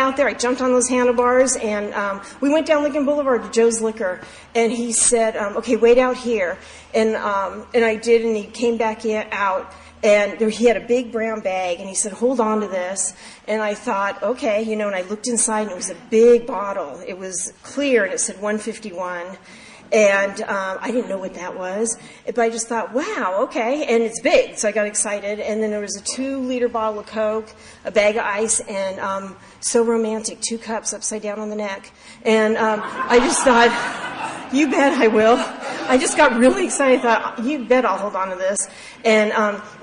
out there. I jumped on those handlebars, and we went down Lincoln Boulevard to Joe's Liquor, and he said, okay, wait out here. And I did, and he came back out, and he had a big brown bag, and he said, hold on to this. And I thought, okay, and I looked inside, and it was a big bottle. It was clear, and it said 151. And I didn't know what that was, but I just thought, wow, okay, and it's big, so I got excited. And then there was a 2-liter bottle of Coke, a bag of ice, and So Romantic, 2 cups upside down on the neck. And I just thought, you bet I will. I just got really excited. I thought, you bet I'll hold on to this. And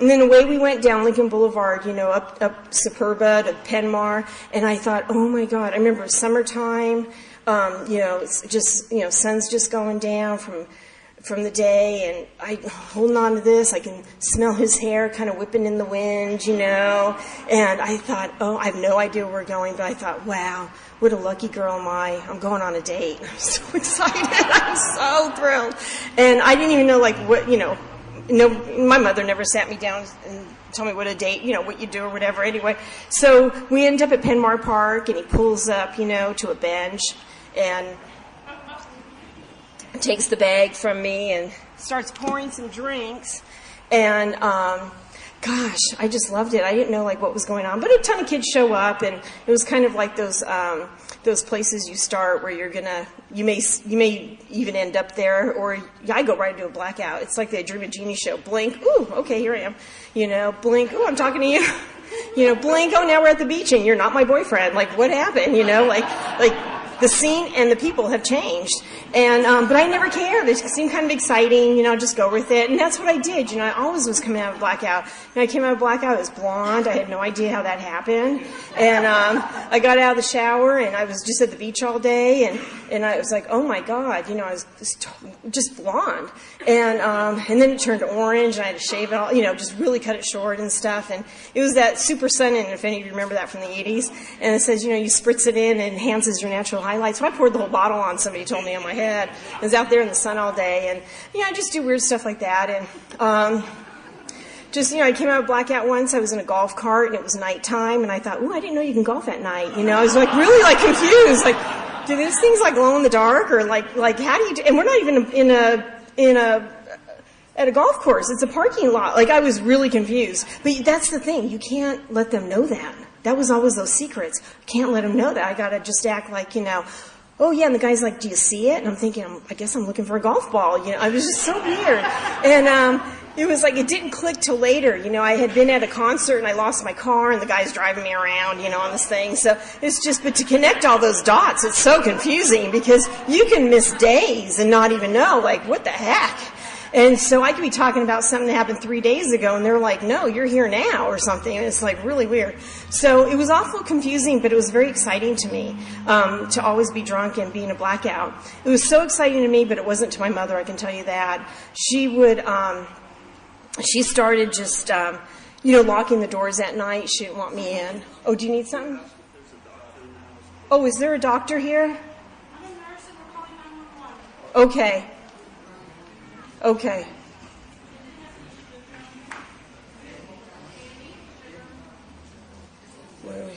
then away we went down Lincoln Boulevard, up Superba to Penmar, and I thought, oh my God, I remember summertime. It's just, sun's just going down from the day, and I holding on to this. I can smell his hair kind of whipping in the wind, and I thought, oh, I have no idea where we're going, but I thought, wow, what a lucky girl am I. I'm going on a date. I'm so excited. I'm so thrilled. And I didn't even know, my mother never sat me down and told me what a date, what you do or whatever. Anyway, so we end up at Penmar Park, and he pulls up, to a bench, and takes the bag from me and starts pouring some drinks. And gosh, I just loved it. I didn't know what was going on, but a ton of kids show up, and it was kind of like those places you start where you may even end up there, or I go right into a blackout. It's like the Dream of Jeannie show. Blink, ooh, okay, here I am. Blink, ooh, I'm talking to you. Blink, oh, now we're at the beach, and you're not my boyfriend. What happened? The scene and the people have changed. And but I never cared. It seemed kind of exciting, just go with it. And that's what I did. I always was coming out of blackout. I came out of blackout, I was blonde. I had no idea how that happened. And I got out of the shower, and I was just at the beach all day, and I was like, oh my God, I was just blonde. And then it turned orange, and I had to shave it all, just really cut it short and stuff. And it was that Super Sun, and if any of you remember that from the 80s, and it says, you spritz it in, and it enhances your natural highlights. So I poured the whole bottle on, somebody told me, on my head. I was out there in the sun all day, and I just do weird stuff like that. And I came out of blackout once. I was in a golf cart, and it was nighttime, and I thought, ooh, I didn't know you can golf at night. I was really confused. Do these things glow in the dark, or how do you do? And we're not even at a golf course. It's a parking lot. I was really confused. But that's the thing. You can't let them know that. That was always those secrets. Can't let them know that. I got to just act oh yeah, and the guy's like, do you see it? And I'm thinking, I guess I'm looking for a golf ball. I was just so weird. And it was it didn't click till later. I had been at a concert, and I lost my car, and the guy's driving me around, on this thing. So it's just, but to connect all those dots, it's so confusing, because you can miss days and not even know, what the heck? And so I could be talking about something that happened 3 days ago, and they're like, no, you're here now, or something. And it's really weird. So it was awful confusing, but it was very exciting to me to always be drunk and be in a blackout. It was so exciting to me, but it wasn't to my mother, I can tell you that. She started just, locking the doors at night. She didn't want me in. Oh, do you need something? Oh, is there a doctor here? I'm a nurse, and we're calling 911. Okay. Okay. Where are we?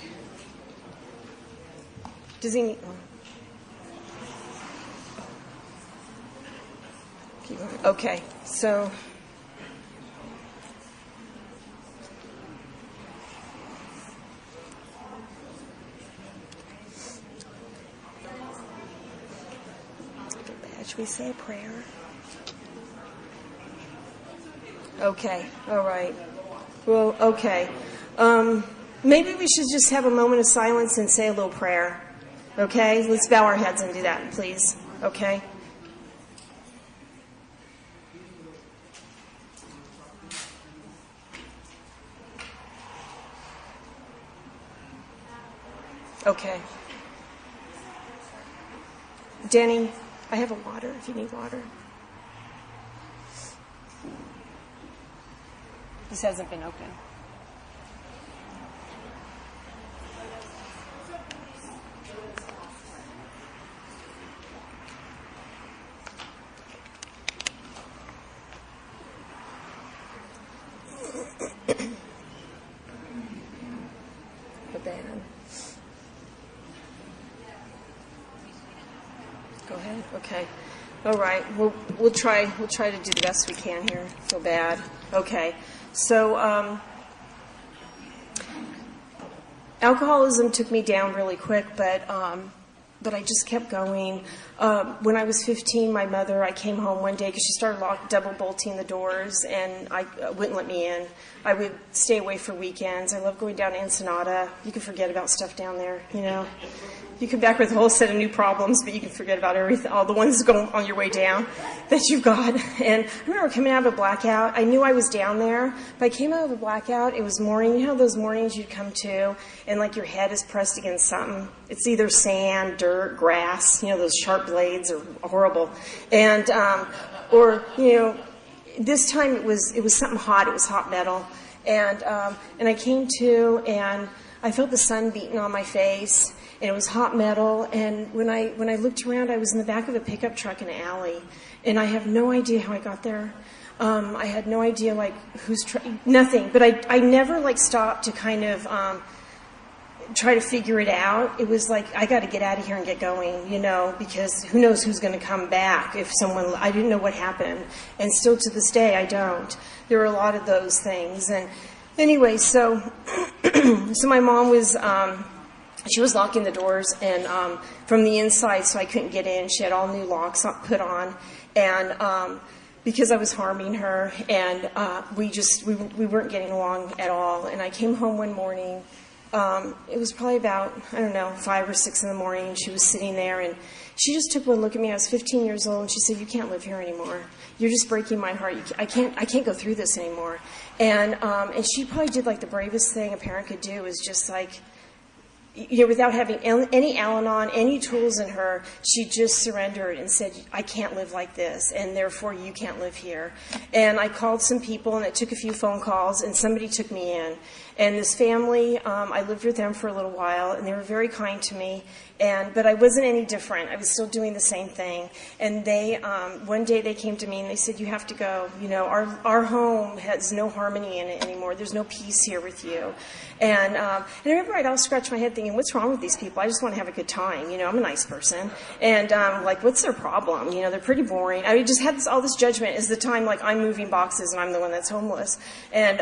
Does he need... Keep going. Okay, so... Should we say a prayer? Okay, all right. Well, okay. Maybe we should just have a moment of silence and say a little prayer. Okay? Let's bow our heads and do that, please. Okay? Okay. Danny, I have a water if you need water. This hasn't been open. Put that on. Go ahead. Okay. All right. We'll try to do the best we can here. Feel bad. Okay. So alcoholism took me down really quick, but I just kept going. When I was 15, I came home one day because she started double bolting the doors, and I wouldn't let me in. I would stay away for weekends. I love going down to Ensenada. You can forget about stuff down there, you know. You come back with a whole set of new problems, but you can forget about everything, all the ones going on your way down that you've got. And I remember coming out of a blackout. I knew I was down there, but I came out of a blackout. It was morning. You know those mornings you'd come to, and like your head is pressed against something. It's either sand, dirt, grass. You know, those sharp blades are horrible. And or you know, this time it was something hot. It was hot metal. And I came to, and I felt the sun beating on my face. And it was hot metal, and when I looked around, I was in the back of a pickup truck in an alley, and I have no idea how I got there. I had no idea, like, nothing. But I never, like, stopped to kind of try to figure it out. It was like, I got to get out of here and get going, you know, because who knows who's going to come back if I didn't know what happened. And still to this day, I don't. There are a lot of those things. And anyway, so my mom was... she was locking the doors and from the inside, so I couldn't get in. She had all new locks put on, and because I was harming her, and we weren't getting along at all. And I came home one morning. It was probably about 5 or 6 in the morning. And she was sitting there, and she just took one look at me. I was 15 years old, and she said, "You can't live here anymore. You're just breaking my heart. I can't go through this anymore." And she probably did like the bravest thing a parent could do, is just like, you know, without having any Al-Anon, any tools in her, she just surrendered and said, "I can't live like this, and therefore you can't live here." And I called some people, and it took a few phone calls, and somebody took me in. And this family, I lived with them for a little while, and they were very kind to me. But I wasn't any different. I was still doing the same thing. And they, one day they came to me and they said, "You have to go. You know, our home has no harmony in it anymore. There's no peace here with you." And I remember I'd all scratch my head thinking, what's wrong with these people? I just want to have a good time. You know, I'm a nice person. And like, what's their problem? You know, they're pretty boring. I just had all this judgment as the time, like, I'm moving boxes and I'm the one that's homeless. And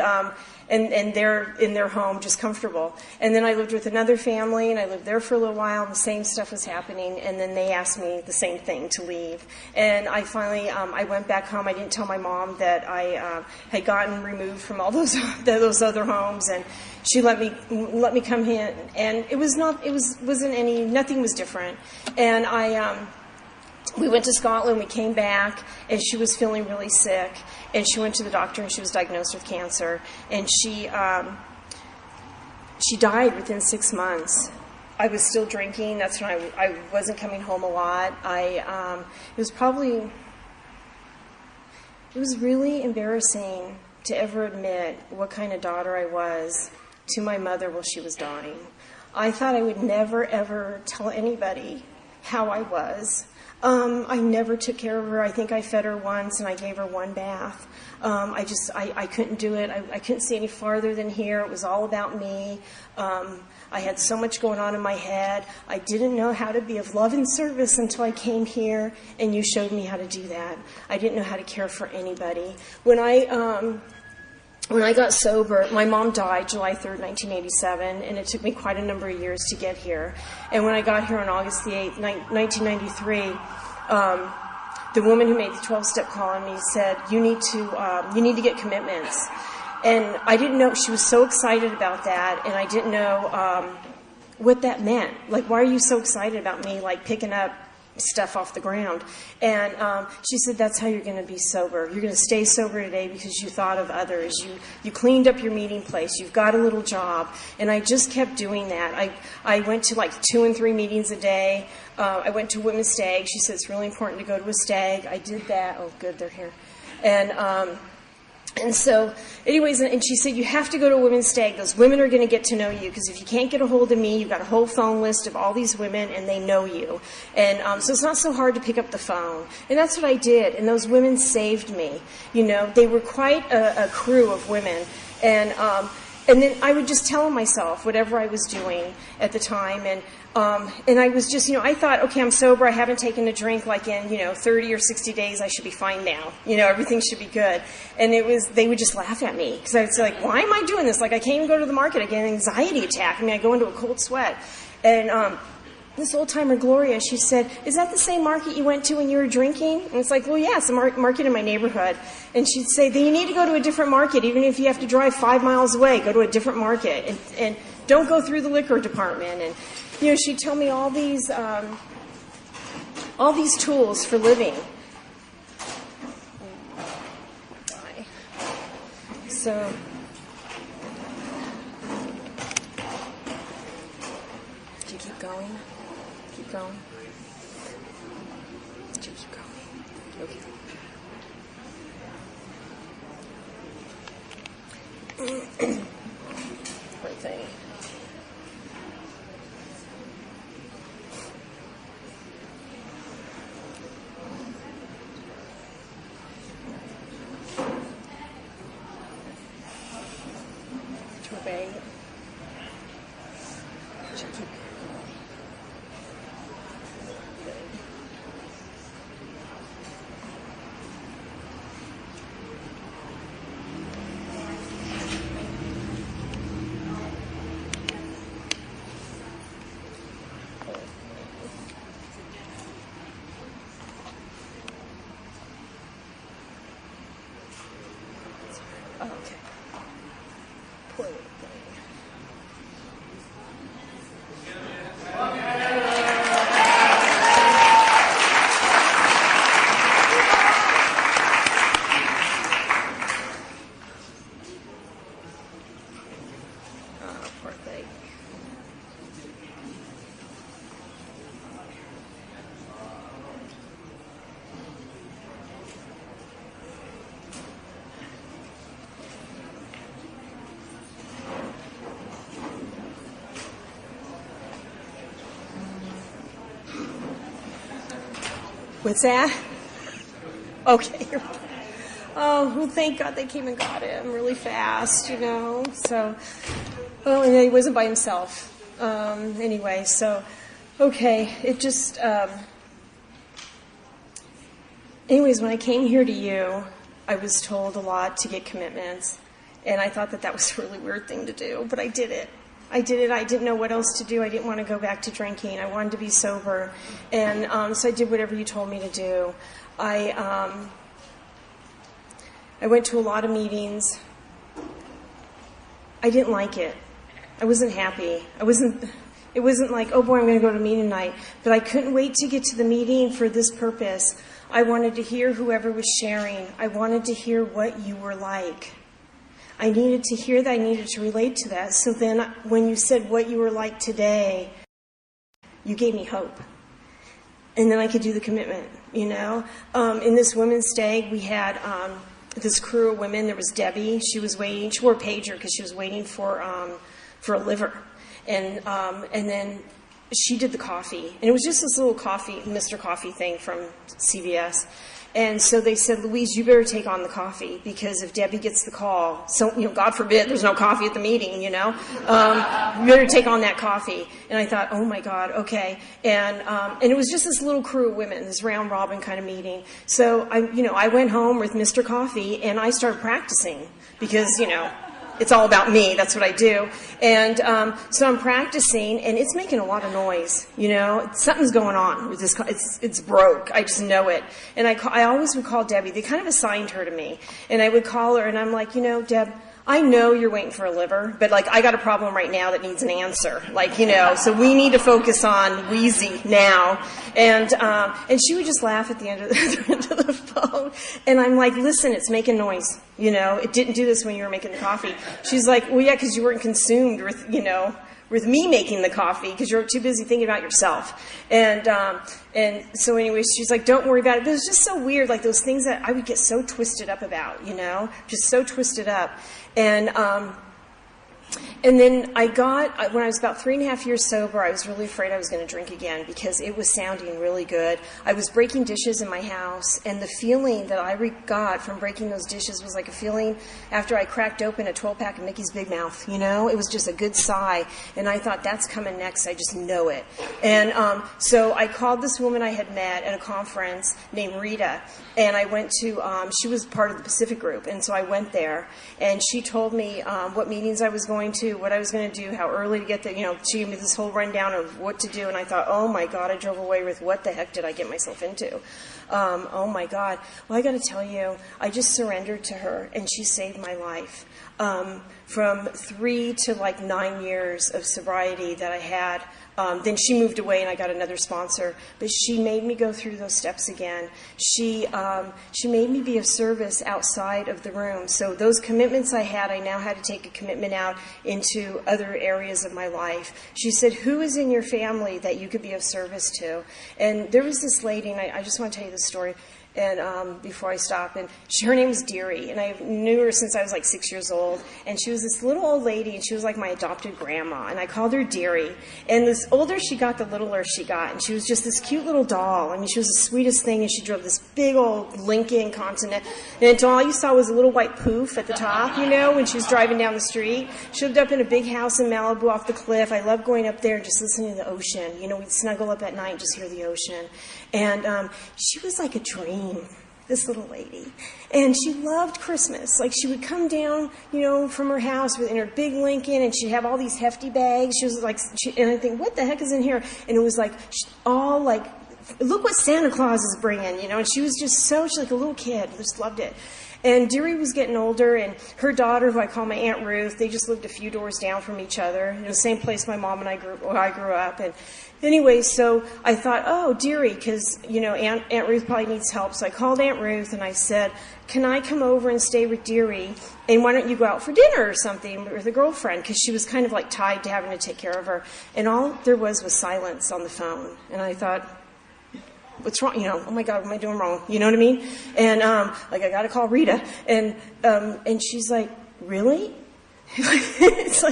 they're in their home just comfortable. And then I lived with another family, and I lived there for a little while, and the same stuff was happening, and then they asked me the same thing, to leave. And I finally, I went back home. I didn't tell my mom that I had gotten removed from all those other homes, and she let me come in, and nothing was different. And we went to Scotland, we came back, and she was feeling really sick. And she went to the doctor, and she was diagnosed with cancer. And she died within 6 months. I was still drinking. That's when I wasn't coming home a lot. It was really embarrassing to ever admit what kind of daughter I was to my mother while she was dying. I thought I would never, ever tell anybody how I was. I never took care of her. I think I fed her once, and I gave her one bath. I couldn't do it. I couldn't see any farther than here. It was all about me. I had so much going on in my head. I didn't know how to be of love and service until I came here, and you showed me how to do that. I didn't know how to care for anybody. When I got sober, my mom died July 3rd, 1987, and it took me quite a number of years to get here. And when I got here on August the 8th, 1993, the woman who made the 12-step call on me said, you need to get commitments. And I didn't know, she was so excited about that, and I didn't know what that meant. Like, why are you so excited about me, like, picking up stuff off the ground? And she said, that's how you're going to be sober. You're going to stay sober today because you thought of others. You cleaned up your meeting place. You've got a little job. And I just kept doing that. I went to like 2 and 3 meetings a day. I went to women's stag. She said it's really important to go to a stag. I did that. Oh, good, they're here. And so, anyways, and she said, you have to go to a women's stag. Those women are going to get to know you, because if you can't get a hold of me, you've got a whole phone list of all these women, and they know you. And so it's not so hard to pick up the phone. And that's what I did, and those women saved me. You know, they were quite a crew of women. And And then I would just tell myself whatever I was doing at the time. And I was just, I thought, okay, I'm sober. I haven't taken a drink like in, 30 or 60 days. I should be fine now. Everything should be good. And they would just laugh at me because I was like, why am I doing this? Like, I can't even go to the market. I get an anxiety attack. I go into a cold sweat. And this old-timer, Gloria, she said, is that the same market you went to when you were drinking? And it's like, well, yeah, it's a market in my neighborhood. And she'd say, then you need to go to a different market, even if you have to drive 5 miles away, go to a different market. And don't go through the liquor department. And, she'd tell me all these tools for living. So... do you keep going? Keep going. Keep going. Okay. Right thing. To obey. Should keep. Oh, okay. Poor little thing. Oh, poor thing. What's that? Okay. Oh, well, thank God they came and got him really fast, So, well, and he wasn't by himself. Anyway, so, okay. It just, anyways, when I came here to you, I was told a lot to get commitments. And I thought that was a really weird thing to do, but I did it. I didn't know what else to do. I didn't want to go back to drinking. I wanted to be sober. And so I did whatever you told me to do. I went to a lot of meetings. I didn't like it. I wasn't happy. It wasn't like, oh boy, I'm going to go to a meeting tonight. But I couldn't wait to get to the meeting for this purpose. I wanted to hear whoever was sharing. I wanted to hear what you were like. I needed to hear that. I needed to relate to that. So then when you said what you were like today, you gave me hope. And then I could do the commitment, In this women's stay, we had this crew of women. There was Debbie. She was waiting. She wore a pager because she was waiting for a liver. And then she did the coffee. And it was just this little Mr. Coffee thing from CVS. And so they said, Louise, you better take on the coffee because if Debbie gets the call, so, God forbid there's no coffee at the meeting, you better take on that coffee. And I thought, oh my God, okay. And it was just this little crew of women, this round robin kind of meeting. So I went home with Mr. Coffee and I started practicing because, it's all about me. That's what I do. And so I'm practicing, and it's making a lot of noise. Something's going on with this. It's broke. I just know it. And I always would call Debbie. They kind of assigned her to me, and I would call her, and I'm like, Deb, I know you're waiting for a liver, but I got a problem right now that needs an answer. So we need to focus on Wheezy now. And she would just laugh at the end of the phone. And I'm like, listen, it's making noise. It didn't do this when you were making the coffee. She's like, well, yeah, because you weren't consumed with me making the coffee because you're too busy thinking about yourself. And so anyways, she's like, don't worry about it. But it was just so weird, those things that I would get so twisted up about, just so twisted up. And And then when I was about 3.5 years sober, I was really afraid I was going to drink again because it was sounding really good. I was breaking dishes in my house, and the feeling that I got from breaking those dishes was like a feeling after I cracked open a 12-pack of Mickey's Big Mouth, you know? It was just a good sigh, and I thought, that's coming next. I just know it. And so I called this woman I had met at a conference named Rita, and I went to, she was part of the Pacific Group, and so I went there, and she told me what meetings I was going to, what I was going to do, how early to get there. She gave me this whole rundown of what to do, and I thought, oh my God, I drove away with what the heck did I get myself into? Oh my God. Well, I got to tell you, I just surrendered to her, and she saved my life. From 3 to 9 years of sobriety that I had, then she moved away and I got another sponsor. But she made me go through those steps again. She made me be of service outside of the room. So those commitments I had, I now had to take a commitment out into other areas of my life. She said, who is in your family that you could be of service to? And there was this lady, and I just want to tell you this story. And before I stop, and her name was Deary, and I knew her since I was 6 years old, and she was this little old lady, and she was like my adopted grandma, and I called her Deary, and the older she got, the littler she got, and she was just this cute little doll. I mean, she was the sweetest thing, and she drove this big old Lincoln Continental, and until all you saw was a little white poof at the top, when she was driving down the street. She lived up in a big house in Malibu off the cliff. I loved going up there and just listening to the ocean. We'd snuggle up at night and just hear the ocean. And she was like a dream, this little lady. And she loved Christmas. She would come down, from her house in her big Lincoln, and she'd have all these hefty bags. She was and I think, what the heck is in here? And it was all look what Santa Claus is bringing, And she was just she's like a little kid. Just loved it. And Deary was getting older, and her daughter, who I call my Aunt Ruth, they just lived a few doors down from each other, in the same place my mom and I grew up. And anyway, so I thought, oh, Deary, because, Aunt Ruth probably needs help. So I called Aunt Ruth, and I said, can I come over and stay with Deary? And why don't you go out for dinner or something with a girlfriend? Because she was kind of tied to having to take care of her. And all there was silence on the phone. And I thought, what's wrong? Oh my God, what am I doing wrong? You know what I mean? And I got to call Rita, and she's like, really? It's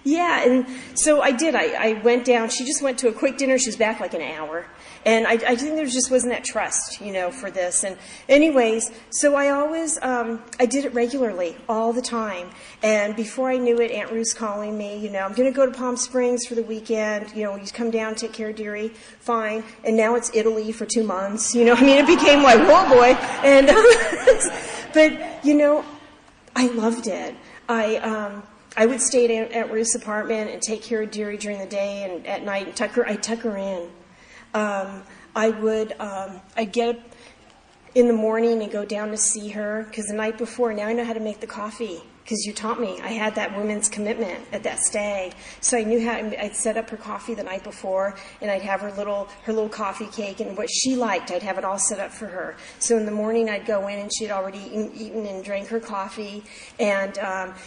yeah. And so I did. I went down. She just went to a quick dinner. She was back an hour. And I think there just wasn't that trust, for this. And anyways, so I always, I did it regularly, all the time. And before I knew it, Aunt Ruth's calling me, I'm going to go to Palm Springs for the weekend. You come down, take care of Deary. Fine. And now it's Italy for 2 months. It became whoa, boy. And, but, I loved it. I would stay at Aunt Ruth's apartment and take care of Deary during the day, and at night, I'd tuck her in. I'd get up in the morning and go down to see her, because the night before, now I know how to make the coffee, because you taught me. I had that woman's commitment at that stay. So I knew how. I'd set up her coffee the night before, and I'd have her little coffee cake, and what she liked, I'd have it all set up for her. So in the morning, I'd go in, and she'd already eaten and drank her coffee, and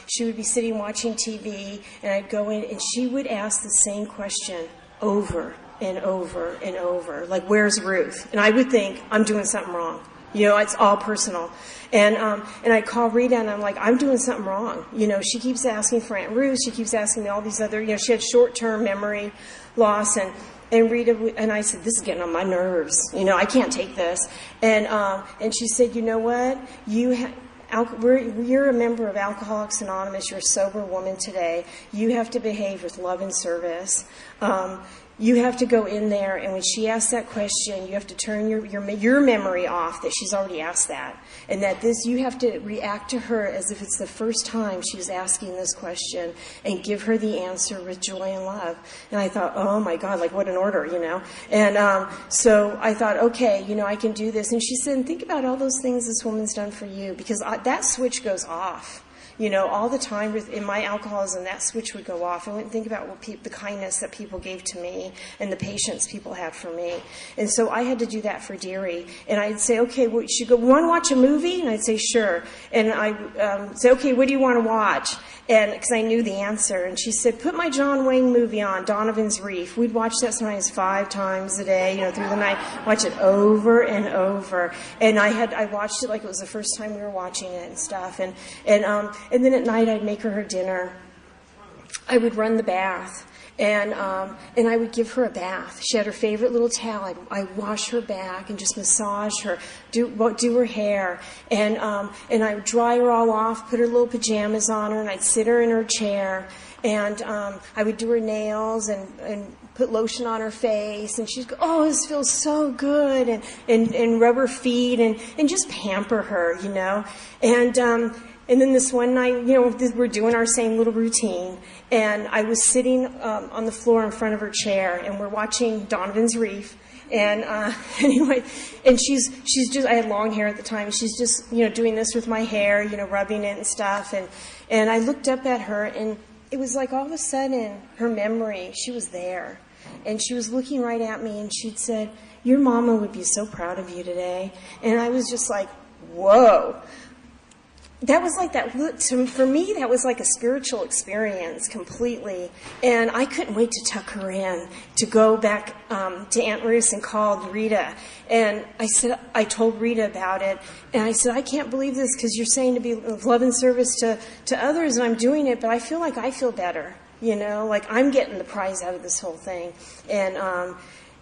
she would be sitting watching TV, and I'd go in, and she would ask the same question over and over and over, where's Ruth? And I would think, I'm doing something wrong. It's all personal. And I call Rita, and I'm like, I'm doing something wrong. She keeps asking for Aunt Ruth. She keeps asking me all these other, she had short-term memory loss. And Rita, and I said, this is getting on my nerves. I can't take this. And she said, you know what? You're a member of Alcoholics Anonymous. You're a sober woman today. You have to behave with love and service. You have to go in there, and when she asks that question, you have to turn your memory off that she's already asked that, and that you have to react to her as if it's the first time she's asking this question, and give her the answer with joy and love. And I thought, oh my God, what an order, And so I thought, okay, I can do this. And she said, think about all those things this woman's done for you, because that switch goes off. All the time in my alcoholism, that switch would go off. I wouldn't think about the kindness that people gave to me and the patience people had for me. And so I had to do that for Deary. And I'd say, okay, well, she'd go, want to watch a movie? And I'd say, sure. And I'd say, okay, what do you want to watch? And because I knew the answer. And she said, put my John Wayne movie on, Donovan's Reef. We'd watch that sometimes 5 times a day, through the night, watch it over and over. And I watched it like it was the first time we were watching it and stuff. And then at night I'd make her dinner. I would run the bath. And I would give her a bath. She had her favorite little towel. I'd wash her back and just massage her, do her hair, and I would dry her all off, put her little pajamas on her, and I'd sit her in her chair, and I would do her nails and put lotion on her face, and she'd go, "Oh, this feels so good," and rub her feet and just pamper her, you know, And then this one night, you know, we're doing our same little routine, and I was sitting on the floor in front of her chair, and we're watching Donovan's Reef, and anyway, and she's just, I had long hair at the time, she's just, you know, doing this with my hair, you know, rubbing it and stuff, and I looked up at her, and it was like all of a sudden, her memory, she was there, and she was looking right at me, and she'd said, "Your mama would be so proud of you today," and I was just like, whoa. That was like that, for me, that was like a spiritual experience completely. And I couldn't wait to tuck her in, to go back to Aunt Ruth and called Rita. And I told Rita about it. And I said, "I can't believe this because you're saying to be of love and service to others, and I'm doing it, but I feel like I feel better. You know, like I'm getting the prize out of this whole thing."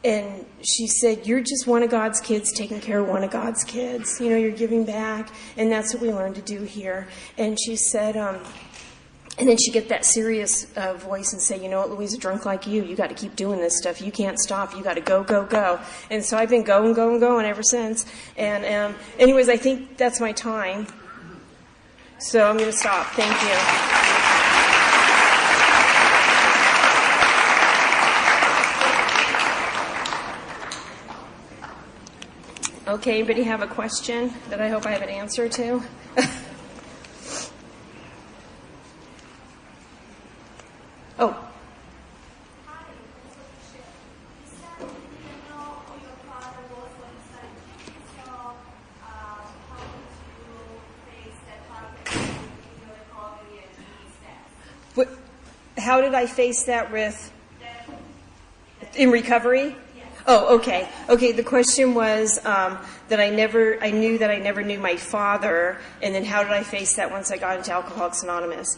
And she said, "You're just one of God's kids taking care of one of God's kids. You know, you're giving back, and that's what we learn to do here." And she said, and then she'd get that serious voice and say, "You know what, Louise, a drunk like you got to keep doing this stuff. You can't stop. You got to go, go, go." And so I've been going ever since. And anyways, I think that's my time. So I'm going to stop. Thank you. Okay, anybody have a question that I hope I have an answer to? Oh. How did I face that with in recovery? Oh, okay. Okay, the question was that I knew that I never knew my father, and then how did I face that once I got into Alcoholics Anonymous?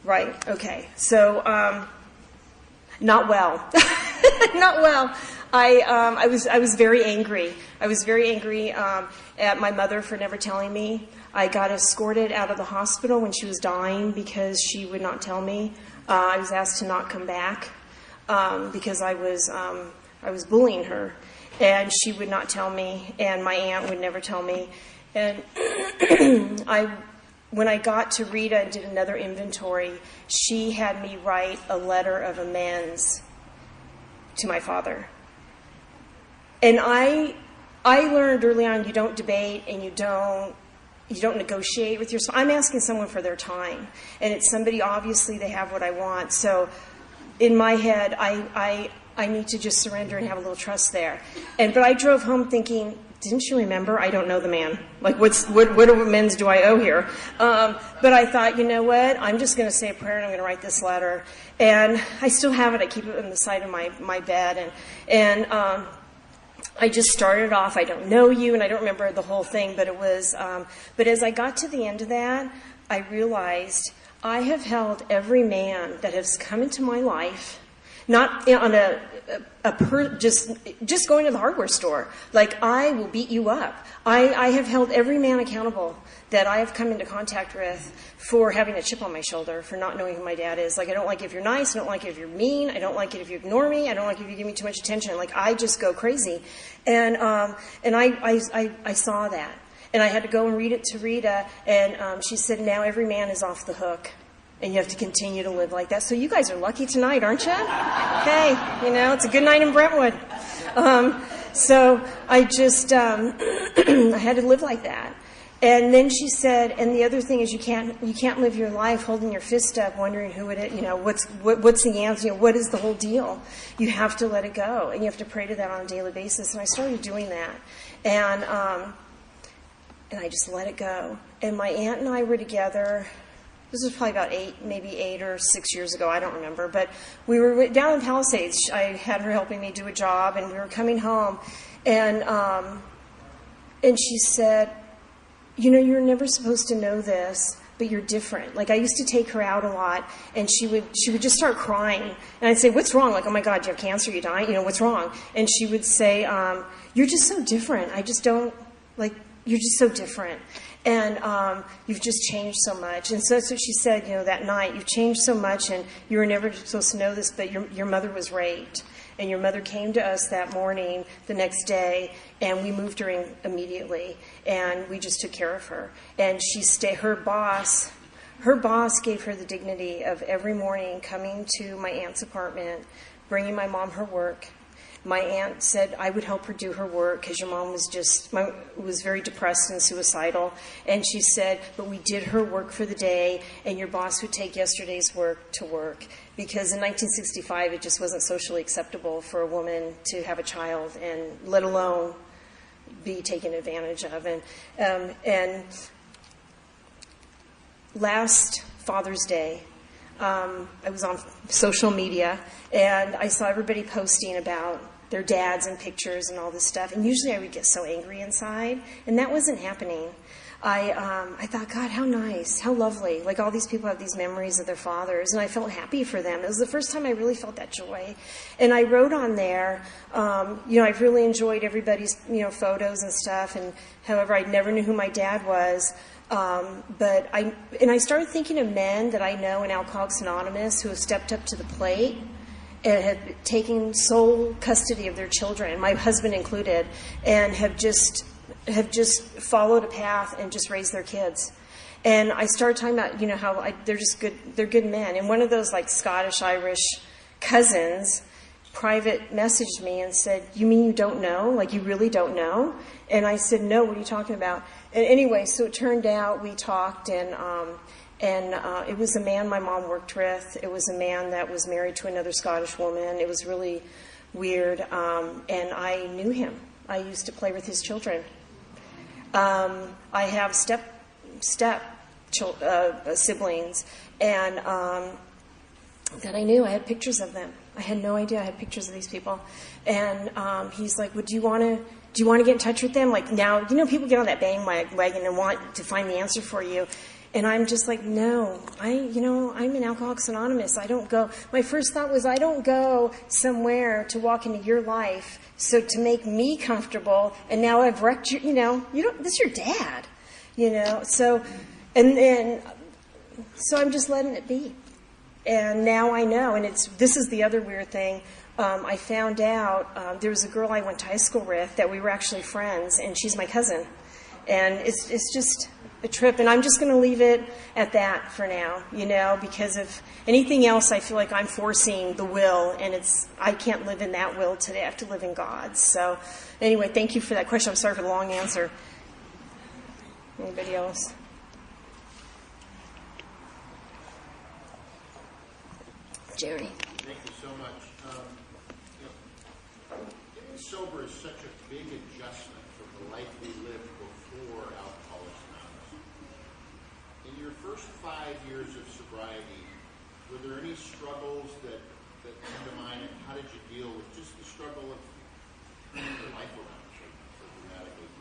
Right, okay. So, not well. Not well. I was very angry. I was very angry at my mother for never telling me. I got escorted out of the hospital when she was dying because she would not tell me. I was asked to not come back because I was bullying her, and she would not tell me, and my aunt would never tell me. And when I got to Rita and did another inventory, she had me write a letter of amends to my father. And I learned early on, you don't debate and you don't negotiate with yourself. I'm asking someone for their time, and it's somebody, obviously they have what I want. So in my head, I need to just surrender and have a little trust there. But I drove home thinking, didn't you remember? I don't know the man. Like, what amends do I owe here? But I thought, you know what? I'm just going to say a prayer and I'm going to write this letter. And I still have it. I keep it on the side of my bed. And I just started off, I don't know you, and I don't remember the whole thing, but it was, but as I got to the end of that, I realized I have held every man that has come into my life, not on just going to the hardware store. Like, I will beat you up. I have held every man accountable that I have come into contact with for having a chip on my shoulder, for not knowing who my dad is. Like, I don't like it if you're nice. I don't like it if you're mean. I don't like it if you ignore me. I don't like it if you give me too much attention. Like, I just go crazy. And I saw that. And I had to go and read it to Rita. And she said, now every man is off the hook. And you have to continue to live like that. So you guys are lucky tonight, aren't you? Hey, it's a good night in Brentwood. So I just, I had to live like that. And then she said, and the other thing is you can't live your life holding your fist up, wondering who it is, what's the answer, what is the whole deal? You have to let it go, and you have to pray to that on a daily basis. And I started doing that, and I just let it go. And my aunt and I were together. This was probably about 8 or 6 years ago. I don't remember. But we were down in Palisades. I had her helping me do a job, and we were coming home. And she said, you're never supposed to know this, but you're different. Like, I used to take her out a lot, and she would just start crying. And I'd say, what's wrong? Like, oh my God, you have cancer, you dying? What's wrong? And she would say, you're just so different. I just don't, like, you're just so different. And you've just changed so much. And so that's what she said, that night. You've changed so much, and you were never supposed to know this, but your mother was raped. And your mother came to us that morning, the next day, and we moved her in immediately. And we just took care of her. And her boss gave her the dignity of every morning coming to my aunt's apartment, bringing my mom her work. My aunt said I would help her do her work because your mom was very depressed and suicidal. And she said, but we did her work for the day, and your boss would take yesterday's work to work. Because in 1965, it just wasn't socially acceptable for a woman to have a child, and let alone be taken advantage of. And last Father's Day, I was on social media, and I saw everybody posting about their dads and pictures and all this stuff. And usually I would get so angry inside, and that wasn't happening. I thought, God, how nice, how lovely. Like, all these people have these memories of their fathers, and I felt happy for them. It was the first time I really felt that joy. And I wrote on there, I've really enjoyed everybody's, photos and stuff. And however, I never knew who my dad was. But I started thinking of men that I know in Alcoholics Anonymous who have stepped up to the plate and have taken sole custody of their children, my husband included, and have just followed a path and just raised their kids. And I started talking about, how they're just good, they're good men. And one of those like Scottish, Irish cousins private messaged me and said, you mean you don't know? Like, you really don't know? And I said, no, what are you talking about? And anyway, so it turned out we talked, and it was a man my mom worked with. It was a man that was married to another Scottish woman. It was really weird, and I knew him. I used to play with his children. I have siblings, and that I knew. I had pictures of them. I had no idea I had pictures of these people. And he's like, "Well, do you want to get in touch with them? Like, now, people get on that bandwagon and want to find the answer for you." And I'm just like, no, I'm in Alcoholics Anonymous. I don't go. My first thought was, I don't go somewhere to walk into your life so to make me comfortable. And now I've wrecked you. This is your dad. So I'm just letting it be. And now I know. And this is the other weird thing. I found out there was a girl I went to high school with that we were actually friends, and she's my cousin. And it's just a trip, and I'm just going to leave it at that for now, because if anything else, I feel like I'm forcing the will, and I can't live in that will today. I have to live in God's. So anyway, thank you for that question. I'm sorry for the long answer. Anybody else? Jerry. Thank you so much. Getting sober is such a big adjustment from the life we lived before Alcoholics Anonymous. In your first 5 years of sobriety, were there any struggles that come to mind, and how did you deal with just the struggle of turning your life around so dramatically?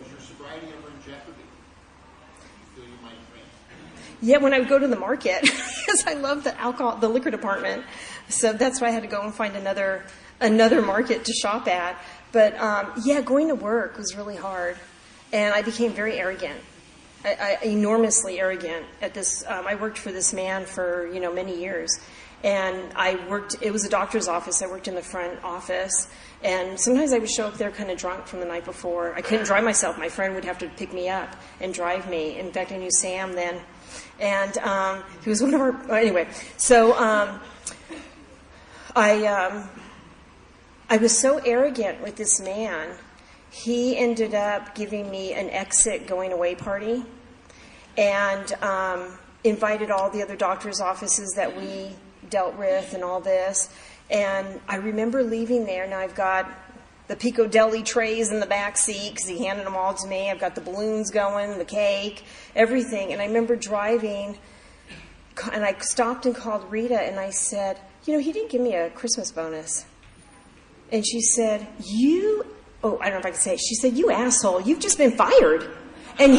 Was your sobriety ever in jeopardy? Do you feel you might drink? Yeah, when I would go to the market, because I love the liquor department. So that's why I had to go and find another market to shop at. But going to work was really hard. And I became very arrogant, enormously arrogant at this. I worked for this man for, many years. And it was a doctor's office. I worked in the front office. And sometimes I would show up there kind of drunk from the night before. I couldn't drive myself. My friend would have to pick me up and drive me. In fact, I knew Sam then. And he was one of our... Anyway, so I was so arrogant with this man. He ended up giving me an exit going away party and invited all the other doctor's offices that we dealt with and all this. And I remember leaving there. Now I've got the Pico Deli trays in the back seat because he handed them all to me. I've got the balloons going, the cake, everything. And I remember driving, and I stopped and called Rita, and I said, he didn't give me a Christmas bonus. And she said, I don't know if I can say it. She said, you asshole, you've just been fired. And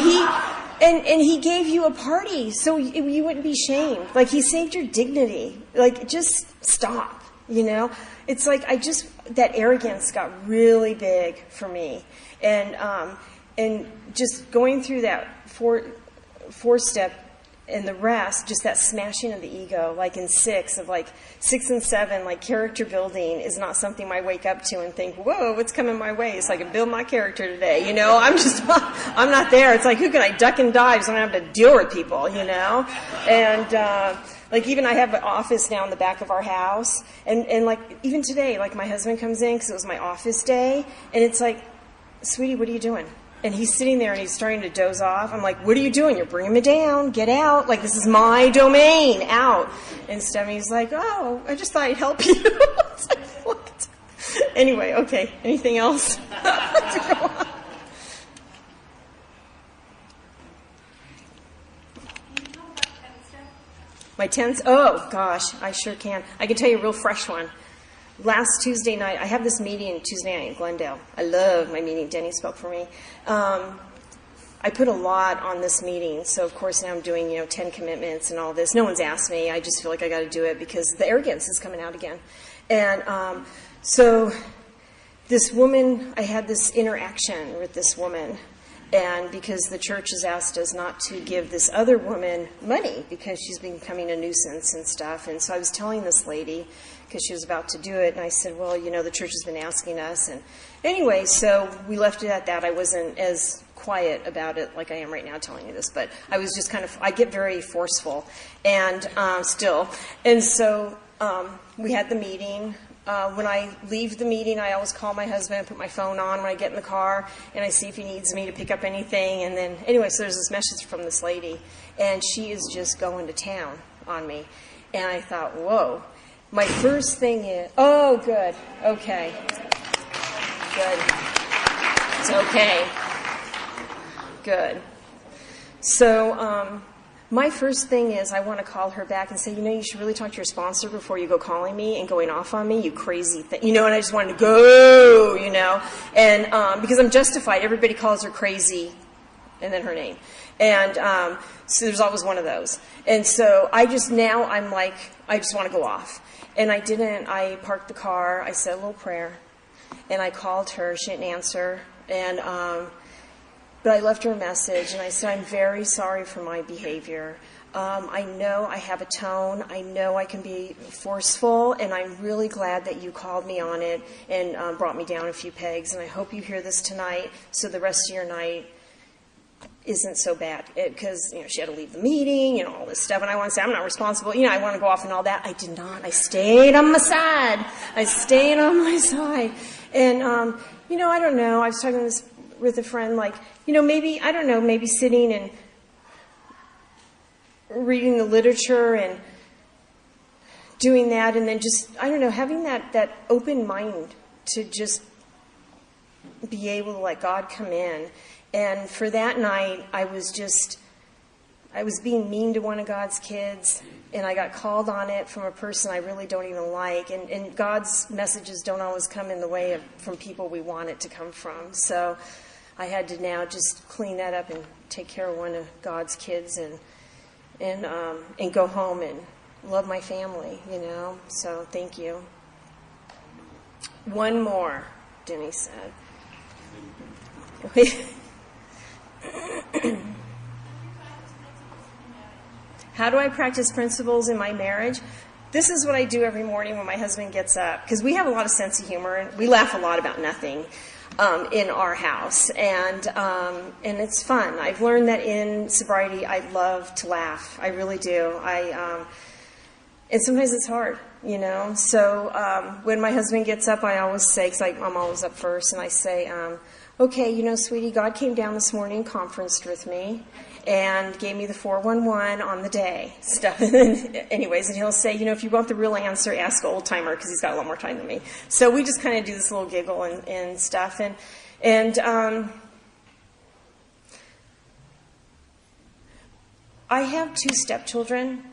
And he gave you a party so you wouldn't be shamed. Like, he saved your dignity. Like, just stop, you know? It's like, that arrogance got really big for me. And just going through that four-step and the rest, just that smashing of the ego, like in 6 and 7, like character building is not something I wake up to and think, whoa, what's coming my way so I can build my character today, you know? I'm not there. It's like, who can I duck and dive so I don't have to deal with people, you know? And, like, even I have an office now in the back of our house, and like, even today, like, my husband comes in because it was my office day, and it's like, sweetie, what are you doing? And he's sitting there and he's starting to doze off. I'm like, what are you doing? You're bringing me down. Get out. Like, this is my domain. Out. And Stemmy's like, oh, I just thought I'd help you. It's like, what? Anyway, okay. Anything else? To go on? My 10th? Oh, gosh, I sure can. I can tell you a real fresh one. Last Tuesday night, I have this meeting Tuesday night in Glendale. I love my meeting. Denny spoke for me. I put a lot on this meeting, so of course now I'm doing 10 commitments and all this. No one's asked me. I just feel like I got to do it because the arrogance is coming out again. And so this woman, I had this interaction with this woman, and because the church has asked us not to give this other woman money because she's becoming a nuisance and stuff. And so I was telling this lady, because she was about to do it, and I said, well, the church has been asking us. And anyway, so we left it at that. I wasn't as quiet about it like I am right now telling you this, but I was just I get very forceful and still. And so we had the meeting. When I leave the meeting, I always call my husband and put my phone on when I get in the car, and I see if he needs me to pick up anything. And then, anyway, so there's this message from this lady, and she is just going to town on me. And I thought, whoa. My first thing is, oh, good, okay, good, it's okay, good. So my first thing is I want to call her back and say, you should really talk to your sponsor before you go calling me and going off on me, you crazy thing, and I just wanted to go, and because I'm justified, everybody calls her crazy, and then her name. And so there's always one of those. And so I'm like, I just want to go off. And I didn't. I parked the car. I said a little prayer. And I called her. She didn't answer. And but I left her a message. And I said, I'm very sorry for my behavior. I know I have a tone. I know I can be forceful. And I'm really glad that you called me on it and brought me down a few pegs. And I hope you hear this tonight so the rest of your night isn't so bad, because she had to leave the meeting, all this stuff, and I want to say I'm not responsible, I want to go off and all that. I did not. I stayed on my side. And I don't know. I was talking with a friend, like, maybe, I don't know, maybe sitting and reading the literature and doing that, and then just, I don't know, having that open mind to just be able to let God come in. And for that night, I was being mean to one of God's kids, and I got called on it from a person I really don't even like. And God's messages don't always come in the way from people we want it to come from. So I had to now just clean that up and take care of one of God's kids and go home and love my family, So thank you. One more, Denny said. How do I practice principles in my marriage? This is what I do every morning when my husband gets up, because we have a lot of sense of humor, and we laugh a lot about nothing in our house, and it's fun. I've learned that in sobriety, I love to laugh. I really do. And sometimes it's hard, So when my husband gets up, I always say, because I'm always up first, and I say, okay, sweetie, God came down this morning and conferenced with me and gave me the 411 on the day stuff. Anyways, and he'll say, if you want the real answer, ask old timer, because he's got a lot more time than me. So we just kind of do this little giggle and stuff. And I have 2 stepchildren,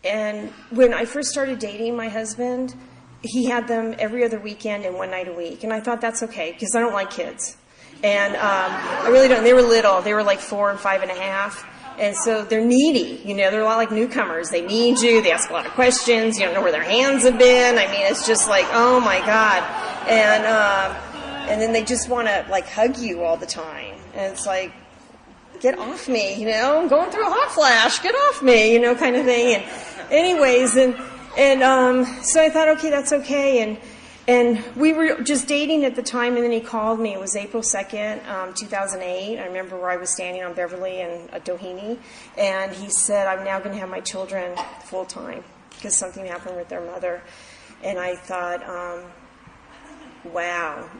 and when I first started dating my husband, he had them every other weekend and one night a week, and I thought that's okay, because I don't like kids. And I really don't. They were little. They were like 4 and 5 and a half. And so they're needy, they're a lot like newcomers. They need you, they ask a lot of questions, you don't know where their hands have been. I mean, it's just like, oh my God. And then they just want to like hug you all the time. And it's like, get off me, I'm going through a hot flash, get off me, kind of thing. And anyways, so I thought, okay, that's okay. And we were just dating at the time, and then he called me. It was April 2nd, 2008. I remember where I was standing on Beverly and Doheny, and he said, I'm now going to have my children full time because something happened with their mother. And I thought, wow.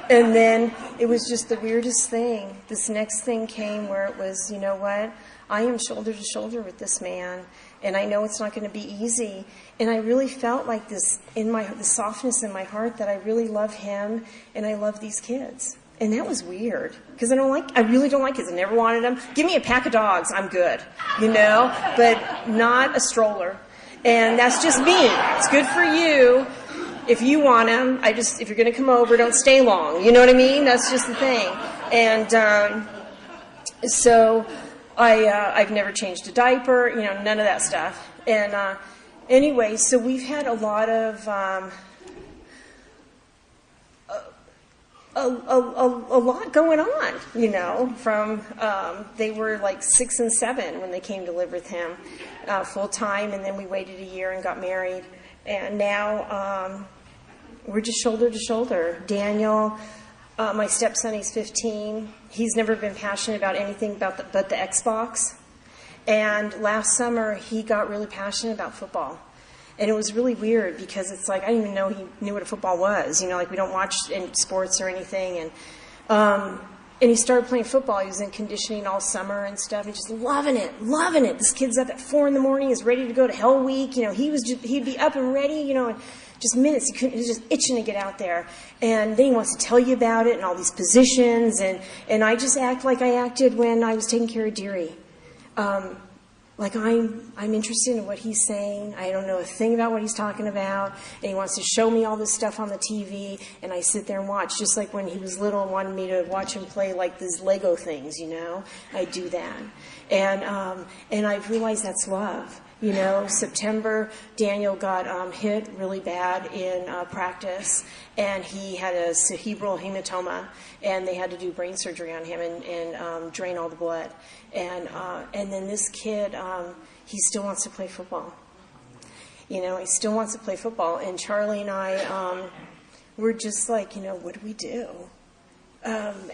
And then it was just the weirdest thing. This next thing came where it was, you know what? I am shoulder to shoulder with this man, and I know it's not going to be easy. And I really felt like this the softness in my heart that I really love him and I love these kids. And that was weird because I really don't like kids. I never wanted them. Give me a pack of dogs, I'm good, but not a stroller. And that's just me. It's good for you. If you want them, if you're going to come over, don't stay long. You know what I mean? That's just the thing. And so I've never changed a diaper, none of that stuff. And anyway, so we've had a lot of a lot going on, from they were like 6 and 7 when they came to live with him full time, and then we waited a year and got married. And now we're just shoulder to shoulder. Daniel, my stepson, he's 15. He's never been passionate about anything but the Xbox. And last summer, he got really passionate about football. And it was really weird because it's like, I didn't even know he knew what a football was. Like we don't watch any sports or anything. And he started playing football. He was in conditioning all summer and stuff. And just loving it. This kid's up at 4 a.m. He's ready to go to Hell Week. He'd be up and ready, and just minutes. He was just itching to get out there. And then he wants to tell you about it and all these positions. And I just act like I acted when I was taking care of Deary. Like I'm interested in what he's saying. I don't know a thing about what he's talking about. And he wants to show me all this stuff on the TV. And I sit there and watch, just like when he was little and wanted me to watch him play like these Lego things, I do that. And I've realized that's love. September, Daniel got hit really bad in practice, and he had a cerebral hematoma, and they had to do brain surgery on him and drain all the blood. And then this kid, he still wants to play football. He still wants to play football. And Charlie and I, we're just like, what do we do?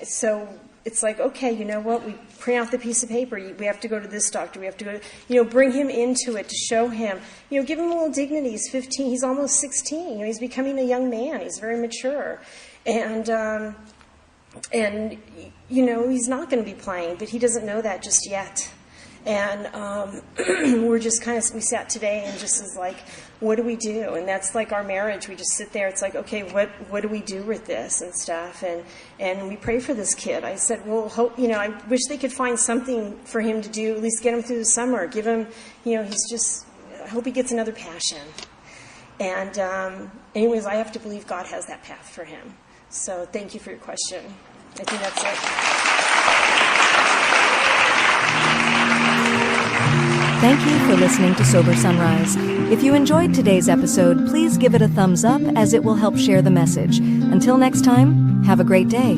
So it's like, okay, you know what? We print out the piece of paper. We have to go to this doctor. We have to go, bring him into it to show him, give him a little dignity. He's 15. He's almost 16. He's becoming a young man. He's very mature. And he's not going to be playing, but he doesn't know that just yet. And we sat today and just was like, what do we do? And that's like our marriage. We just sit there. It's like, okay, what do we do with this and stuff? And we pray for this kid. I said, well, hope, I wish they could find something for him to do, at least get him through the summer. Give him, I hope he gets another passion. And anyways, I have to believe God has that path for him. So thank you for your question. I think that's it. Thank you for listening to Sober Sunrise. If you enjoyed today's episode, please give it a thumbs up as it will help share the message. Until next time, have a great day.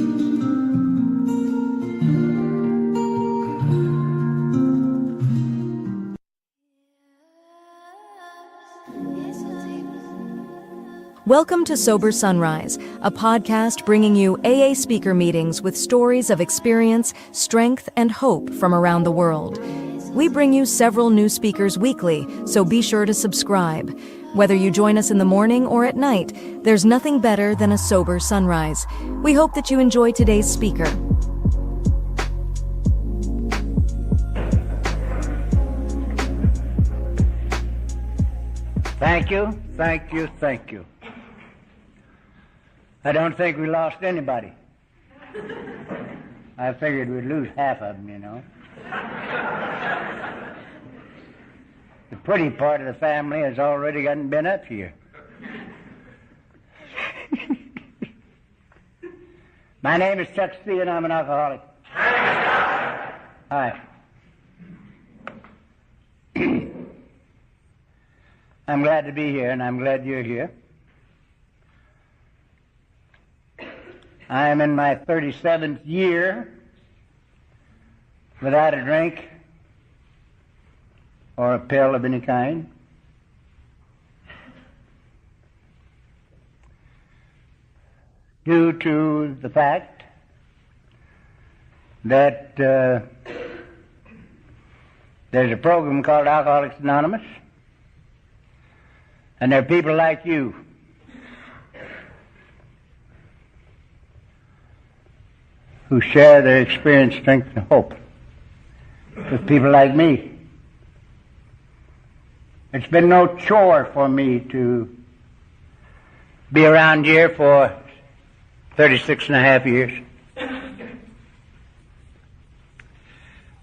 Welcome to Sober Sunrise, a podcast bringing you AA speaker meetings with stories of experience, strength, and hope from around the world. We bring you several new speakers weekly, so be sure to subscribe. Whether you join us in the morning or at night, there's nothing better than a sober sunrise. We hope that you enjoy today's speaker. Thank you, thank you, thank you. I don't think we lost anybody. I figured we'd lose half of them, The pretty part of the family has already been up here. My name is Chuck Spee, and I'm an alcoholic. Hi. I'm glad to be here, and I'm glad you're here. I am in my 37th year without a drink or a pill of any kind. Due to the fact that there's a program called Alcoholics Anonymous, and there are people like you who share their experience, strength, and hope with people like me. It's been no chore for me to be around here for 36 and a half years.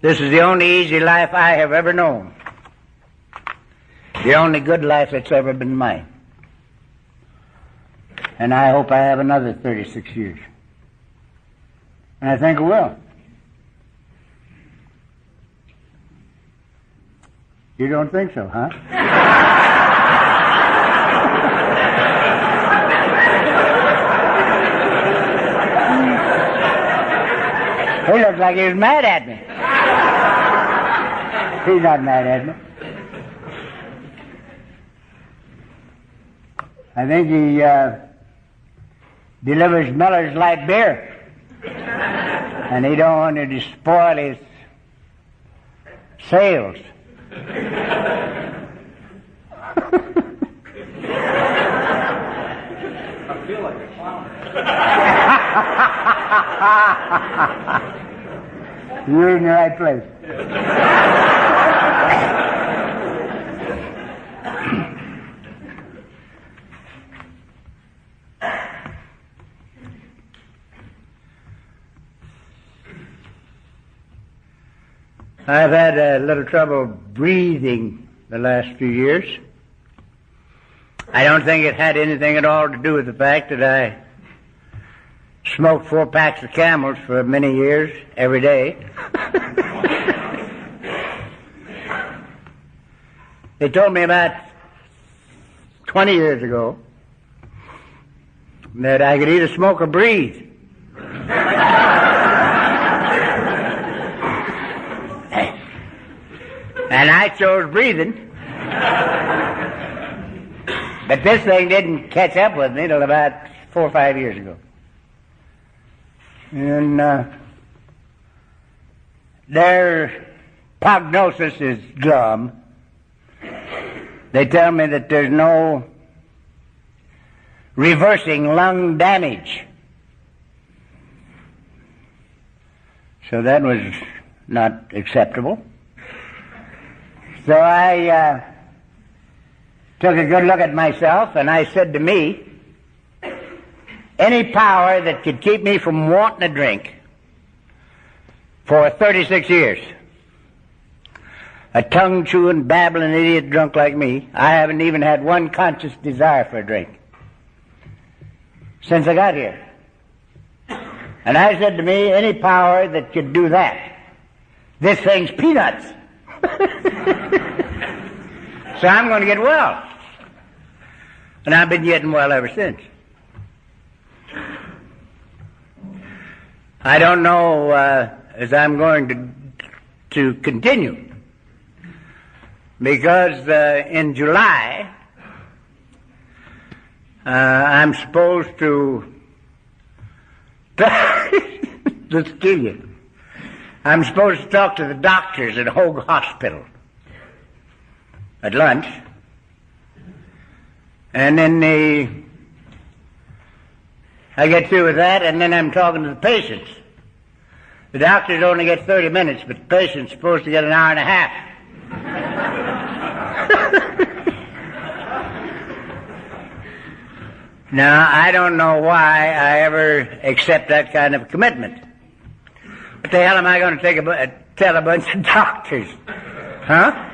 This is the only easy life I have ever known. The only good life that's ever been mine. And I hope I have another 36 years. And I think I will. You don't think so, huh? He looked like he was mad at me. He's not mad at me. I think he delivers Miller's Light beer. And he don't want to spoil his sales. I feel like a clown. You're in the right place. I've had a little trouble breathing the last few years. I don't think it had anything at all to do with the fact that I smoked 4 packs of Camels for many years, every day. They told me about 20 years ago that I could either smoke or breathe. And I chose breathing. But this thing didn't catch up with me till about 4 or 5 years ago. And their prognosis is glum. They tell me that there's no reversing lung damage. So that was not acceptable. So I took a good look at myself, and I said to me, any power that could keep me from wanting a drink for 36 years, a tongue-chewing, babbling idiot drunk like me, I haven't even had one conscious desire for a drink since I got here. And I said to me, any power that could do that, this thing's peanuts. So I'm going to get well. And I've been getting well ever since. I don't know as I'm going to continue, because in July I'm supposed to let's kill you. I'm supposed to talk to the doctors at Hogue Hospital at lunch, and then I get through with that, and then I'm talking to the patients. The doctors only get 30 minutes, but the patient's supposed to get an hour and a half. Now, I don't know why I ever accept that kind of commitment. What the hell am I going to tell a bunch of doctors? Huh?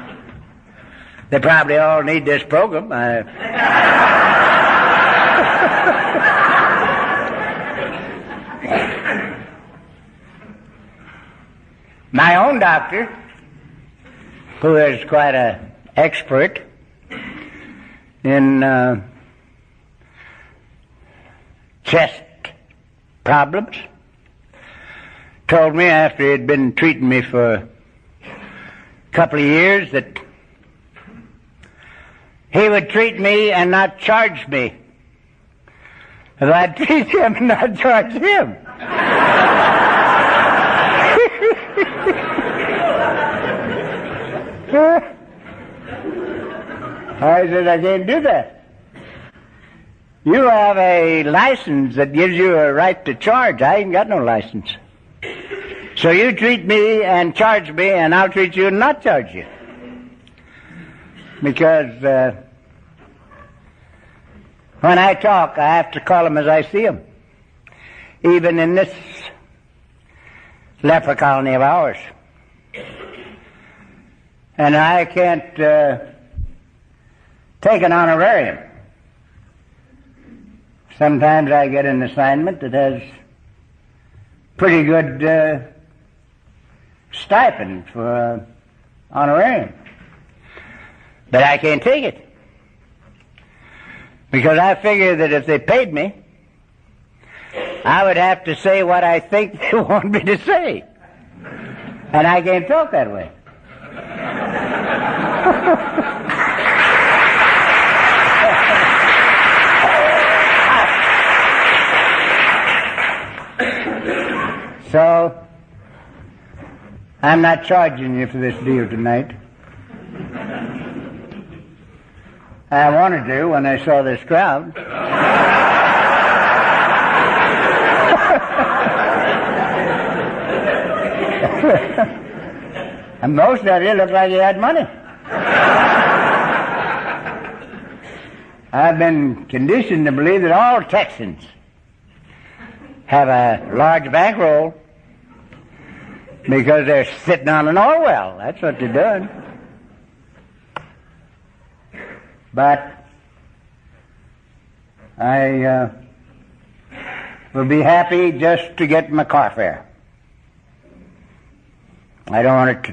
They probably all need this program. My own doctor, who is quite an expert, in chest problems. Told me after he had been treating me for a couple of years that he would treat me and not charge me. That I'd treat him and not charge him. I said, I can't do that. You have a license that gives you a right to charge. I ain't got no license. So you treat me and charge me, and I'll treat you and not charge you. Because when I talk, I have to call them as I see them. Even in this leper colony of ours. And I can't take an honorarium. Sometimes I get an assignment that has pretty good stipend for honorarium. But I can't take it. Because I figure that if they paid me, I would have to say what I think they want me to say. And I can't talk that way. So, I'm not charging you for this deal tonight. I wanted to when I saw this crowd. And most of you look like you had money. I've been conditioned to believe that all Texans have a large bankroll because they're sitting on an oil well. That's what they're doing. But I will be happy just to get my car fare. I don't want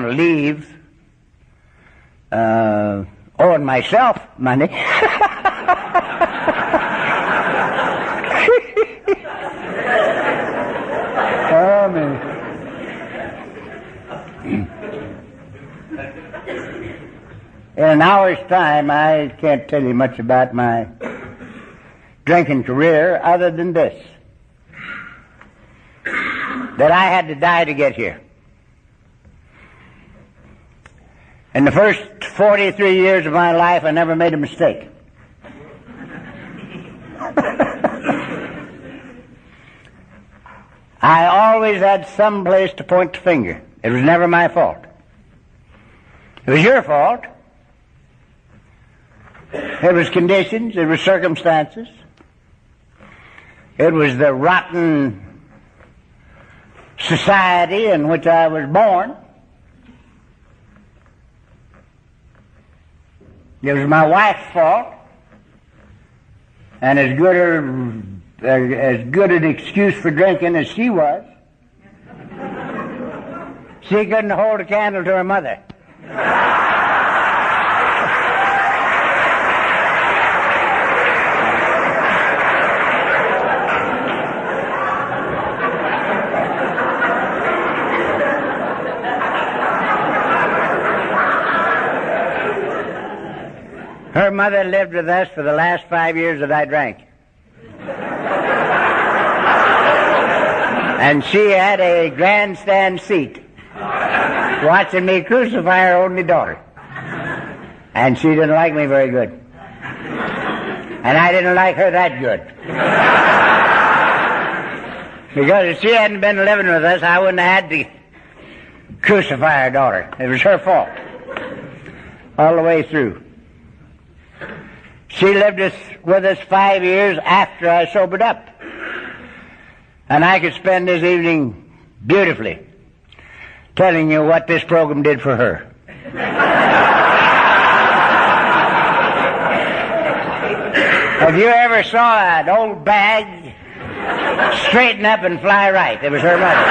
to leave owing myself money. Oh, man. In an hour's time, I can't tell you much about my drinking career other than this. That I had to die to get here. In the first 43 years of my life, I never made a mistake. I always had some place to point the finger. It was never my fault. It was your fault. It was conditions. It was circumstances. It was the rotten society in which I was born. It was my wife's fault, and as good an excuse for drinking as she was. She couldn't hold a candle to her mother. Her mother lived with us for the last 5 years that I drank. And she had a grandstand seat watching me crucify her only daughter. And she didn't like me very good. And I didn't like her that good. Because if she hadn't been living with us, I wouldn't have had to crucify her daughter. It was her fault. All the way through. She lived with us 5 years after I sobered up. And I could spend this evening beautifully telling you what this program did for her. Have you ever saw an old bag straighten up and fly right? It was her mother.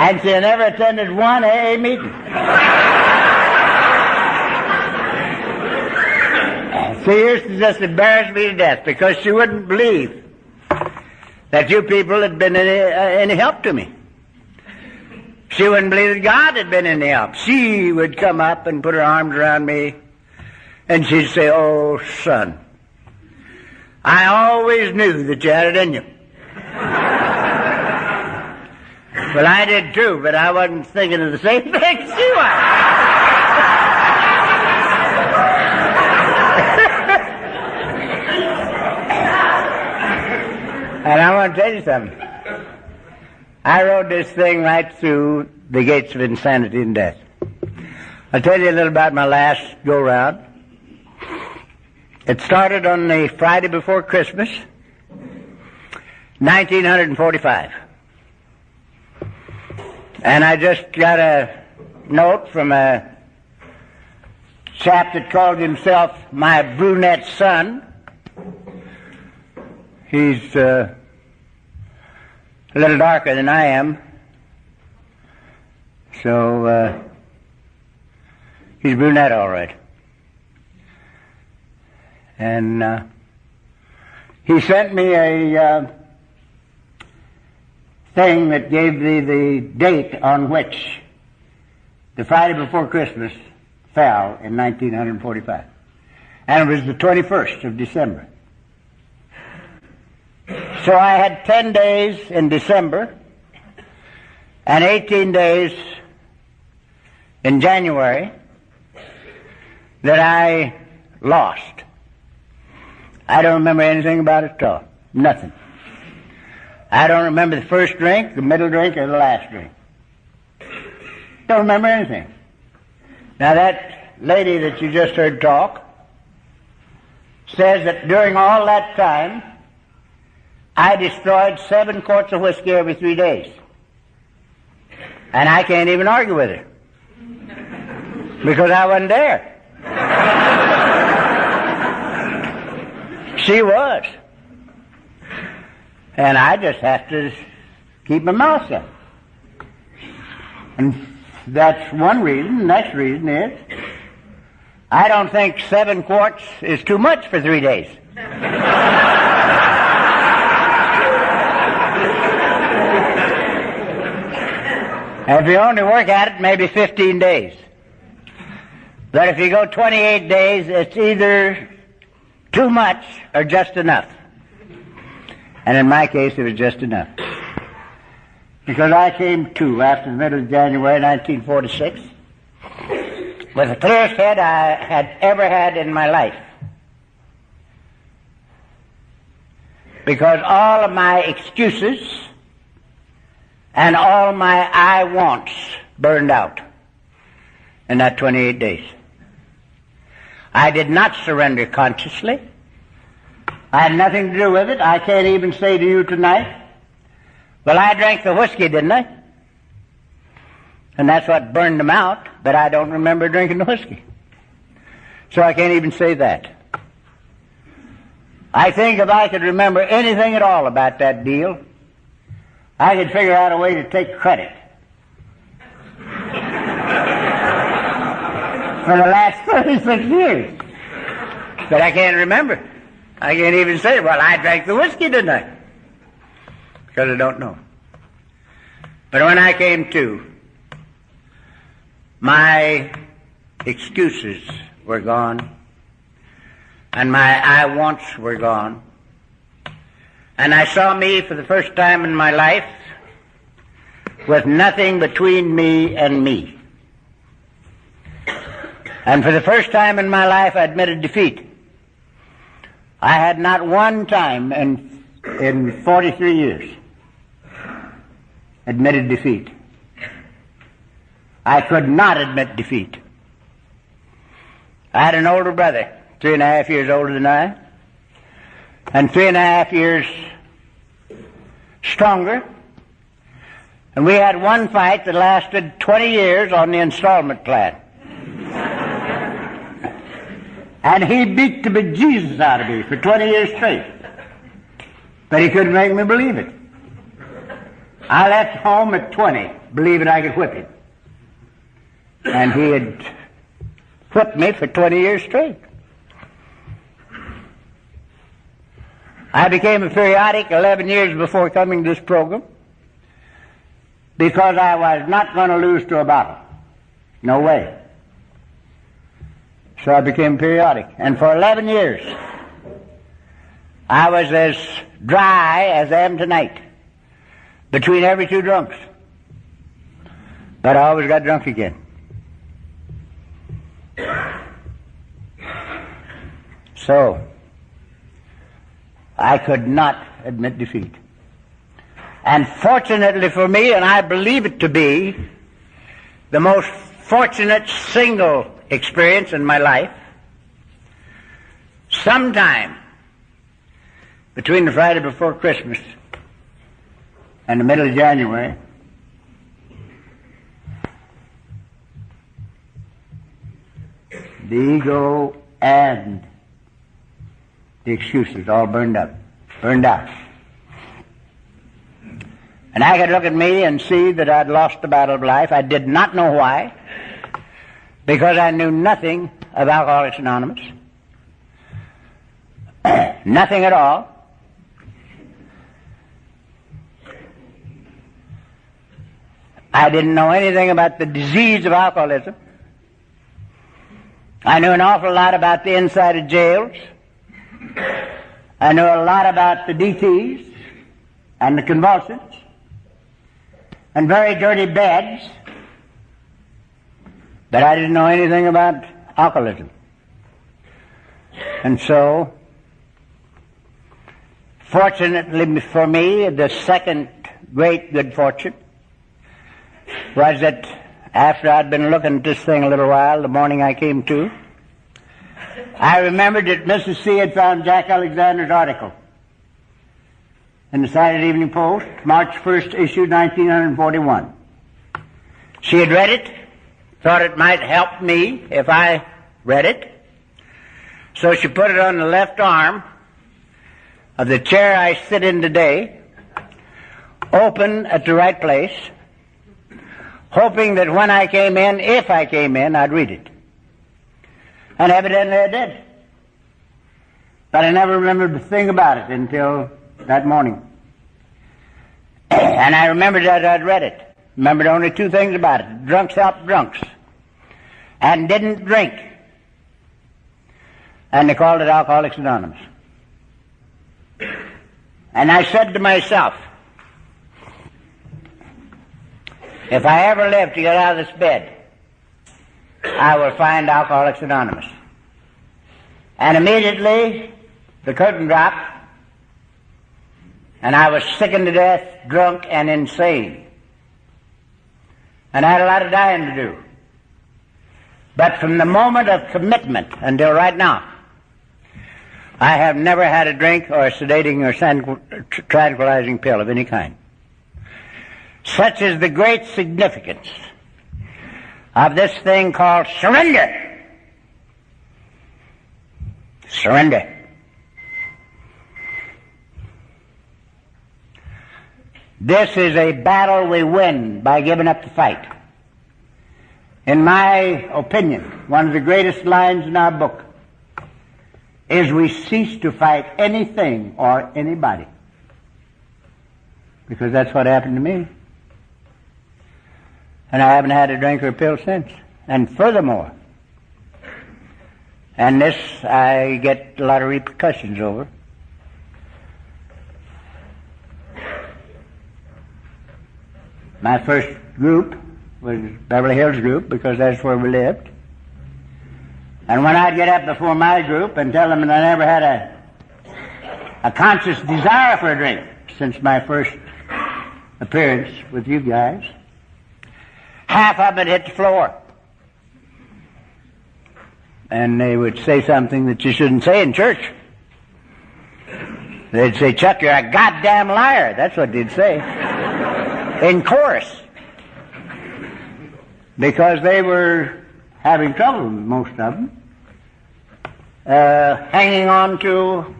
And she never attended one AA meeting. She used to just embarrass me to death because she wouldn't believe that you people had been any help to me. She wouldn't believe that God had been any help. She would come up and put her arms around me, and she'd say, "Oh, son, I always knew that you had it in you." Well, I did too, but I wasn't thinking of the same thing she was. And I want to tell you something. I rode this thing right through the gates of insanity and death. I'll tell you a little about my last go-round. It started on the Friday before Christmas, 1945. And I just got a note from a chap that called himself my brunette son. He's a little darker than I am. So, he's brunette all right. And he sent me a thing that gave the date on which the Friday before Christmas fell in 1945. And it was the 21st of December. So I had 10 days in December and 18 days in January that I lost. I don't remember anything about it at all. Nothing. I don't remember the first drink, the middle drink, or the last drink. Don't remember anything. Now that lady that you just heard talk says that during all that time I destroyed 7 quarts of whiskey every 3 days. And I can't even argue with her because I wasn't there. She was. And I just have to keep my mouth shut. And that's one reason. The next reason is I don't think 7 quarts is too much for 3 days. If you only work at it, maybe 15 days. But if you go 28 days, it's either too much or just enough. And in my case, it was just enough. Because I came to, after the middle of January 1946, with the clearest head I had ever had in my life. Because all of my excuses and all my I wants burned out in that 28 days. I did not surrender consciously. I had nothing to do with it. I can't even say to you tonight, well, I drank the whiskey, didn't I? And that's what burned them out, but I don't remember drinking the whiskey. So I can't even say that. I think if I could remember anything at all about that deal, I could figure out a way to take credit for the last 36 years. But I can't remember. I can't even say, well, I drank the whiskey, didn't I? Because I don't know. But when I came to, my excuses were gone, and my I wants were gone. And I saw me for the first time in my life with nothing between me and me. And for the first time in my life, I admitted defeat. I had not one time in 43 years admitted defeat. I could not admit defeat. I had an older brother, 3.5 years older than I, and 3.5 years stronger. And we had one fight that lasted 20 years on the installment plan. And he beat the bejesus out of me for 20 years straight. But he couldn't make me believe it. I left home at 20, believing I could whip him. And he had whipped me for 20 years straight. I became a periodic 11 years before coming to this program because I was not going to lose to a bottle. No way. So I became periodic. And for 11 years, I was as dry as I am tonight, between every two drunks. But I always got drunk again. So, I could not admit defeat. And fortunately for me, and I believe it to be the most fortunate single experience in my life, sometime between the Friday before Christmas and the middle of January, the ego and the excuses all burned out. And I could look at me and see that I'd lost the battle of life. I did not know why, because I knew nothing of Alcoholics Anonymous. Nothing at all. I didn't know anything about the disease of alcoholism. I knew an awful lot about the inside of jails. I knew a lot about the DTs and the convulsions and very dirty beds, but I didn't know anything about alcoholism. And so, fortunately for me, the second great good fortune was that after I'd been looking at this thing a little while, the morning I came to, I remembered that Mrs. C had found Jack Alexander's article in the Saturday Evening Post, March 1st issue, 1941. She had read it, thought it might help me if I read it, so she put it on the left arm of the chair I sit in today, open at the right place, hoping that when I came in, if I came in, I'd read it. And evidently I did. But I never remembered a thing about it until that morning. And I remembered that I'd read it. Remembered only two things about it. Drunks help drunks. And didn't drink. And they called it Alcoholics Anonymous. And I said to myself, if I ever live to get out of this bed, I will find Alcoholics Anonymous. And immediately the curtain dropped, and I was sickened to death, drunk, and insane. And I had a lot of dying to do. But from the moment of commitment until right now, I have never had a drink or a sedating or tranquilizing pill of any kind. Such is the great significance of this thing called surrender. Surrender. This is a battle we win by giving up the fight. In my opinion, one of the greatest lines in our book is we cease to fight anything or anybody. Because that's what happened to me. And I haven't had a drink or a pill since. And furthermore, and this I get a lot of repercussions over, my first group was Beverly Hills group because that's where we lived. And when I'd get up before my group and tell them that I never had a conscious desire for a drink since my first appearance with you guys, half of it hit the floor. And they would say something that you shouldn't say in church. They'd say, "Chuck, you're a goddamn liar." That's what they'd say. In chorus. Because they were having trouble, most of them, hanging on to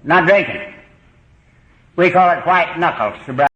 not drinking. We call it white knuckles, sobriety.